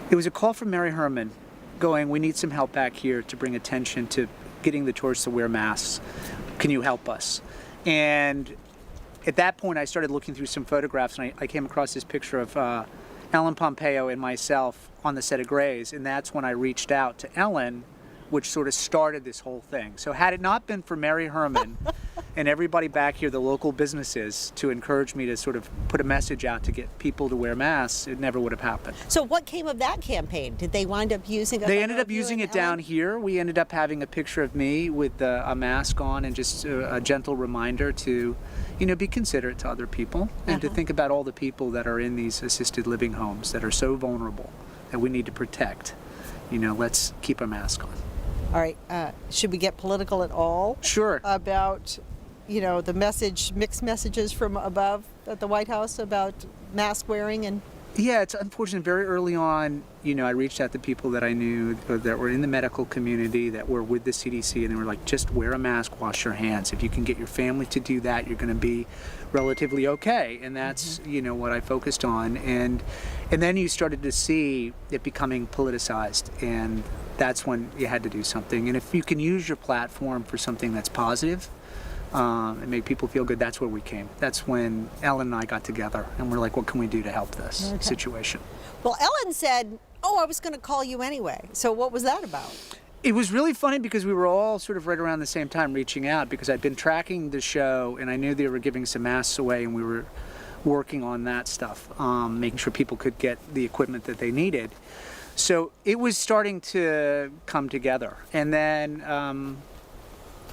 It was a call from Mary Herman going, we need some help back here to bring attention to getting the tourists to wear masks. Can you help us? And at that point, I started looking through some photographs, and I came across this picture of Ellen Pompeo and myself on the set of Grey's, and that's when I reached out to Ellen, which sort of started this whole thing. So had it not been for Mary Herman and everybody back here, the local businesses, to encourage me to sort of put a message out to get people to wear masks, it never would have happened. So what came of that campaign? Did they wind up using it? They ended up using it down here. We ended up having a picture of me with a mask on and just a gentle reminder to, be considerate to other people and to think about all the people that are in these assisted living homes that are so vulnerable that we need to protect. Let's keep a mask on. All right. Should we get political at all? Sure. About, the mixed messages from above at the White House about mask wearing and. Yeah, it's unfortunate. Very early on, I reached out to people that I knew that were in the medical community that were with the CDC, and they were like, just wear a mask, wash your hands. If you can get your family to do that, you're going to be relatively okay. And that's, what I focused on. And then you started to see it becoming politicized, and that's when you had to do something. And if you can use your platform for something that's positive, and make people feel good, that's where we came. That's when Ellen and I got together and we're like, what can we do to help this situation? Well, Ellen said, I was going to call you anyway. So what was that about? It was really funny because we were all sort of right around the same time reaching out, because I'd been tracking the show and I knew they were giving some masks away, and we were working on that stuff, making sure people could get the equipment that they needed. So it was starting to come together. And then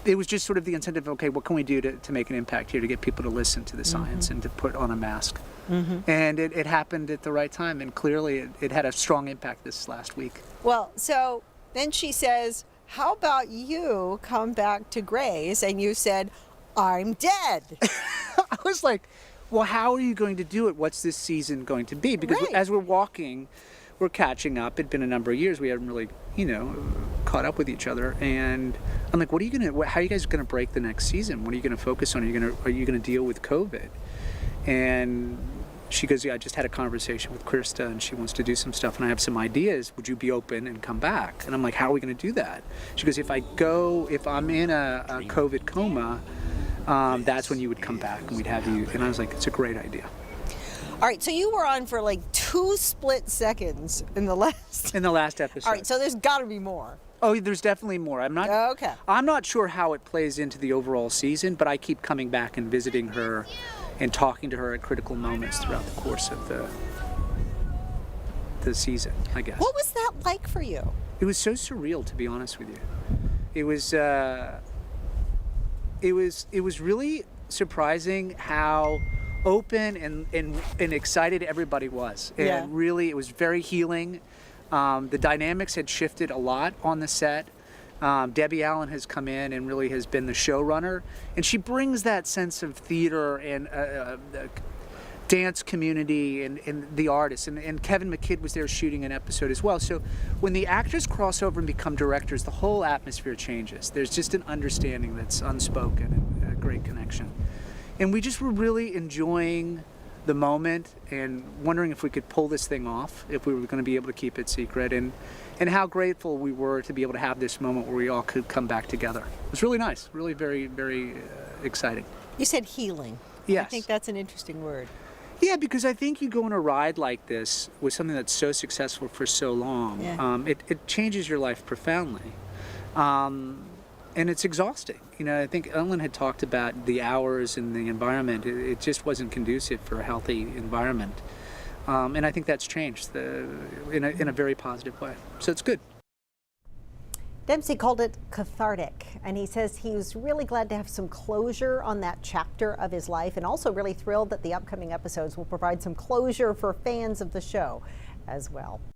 it was just sort of the incentive, okay, what can we do to make an impact here, to get people to listen to the science and to put on a mask? And it happened at the right time, and clearly it had a strong impact this last week. Well, so then she says, how about you come back to Grey's? And you said, I'm dead. I was like, well, how are you going to do it? What's this season going to be? Because as we're walking, we're catching up. It'd been a number of years. We hadn't really, caught up with each other. And I'm like, how are you guys going to break the next season? What are you going to focus on? Are you going to deal with COVID? And she goes, yeah, I just had a conversation with Krista and she wants to do some stuff and I have some ideas. Would you be open and come back? And I'm like, how are we going to do that? She goes, if I'm in a COVID coma, that's when you would come back and we'd have you. And I was like, it's a great idea. All right, so you were on for like 2 split seconds in the last episode. All right, so there's got to be more. Oh, there's definitely more. I'm not sure how it plays into the overall season, but I keep coming back and visiting her and talking to her at critical moments throughout the course of the season, I guess. What was that like for you? It was so surreal, to be honest with you. It was really surprising how open and excited everybody was. And really, it was very healing. The dynamics had shifted a lot on the set. Debbie Allen has come in and really has been the showrunner, and she brings that sense of theater and the dance community and the artists. And Kevin McKidd was there shooting an episode as well. So when the actors cross over and become directors, the whole atmosphere changes. There's just an understanding that's unspoken and a great connection. And we just were really enjoying the moment and wondering if we could pull this thing off, if we were going to be able to keep it secret, and how grateful we were to be able to have this moment where we all could come back together. It was really nice, really very, very exciting. You said healing. Yes. I think that's an interesting word. Yeah, because I think you go on a ride like this with something that's so successful for so long, it changes your life profoundly. And it's exhausting. I think Ellen had talked about the hours and the environment. It just wasn't conducive for a healthy environment. And I think that's changed in a very positive way. So it's good. Dempsey called it cathartic, and he says he was really glad to have some closure on that chapter of his life, and also really thrilled that the upcoming episodes will provide some closure for fans of the show as well.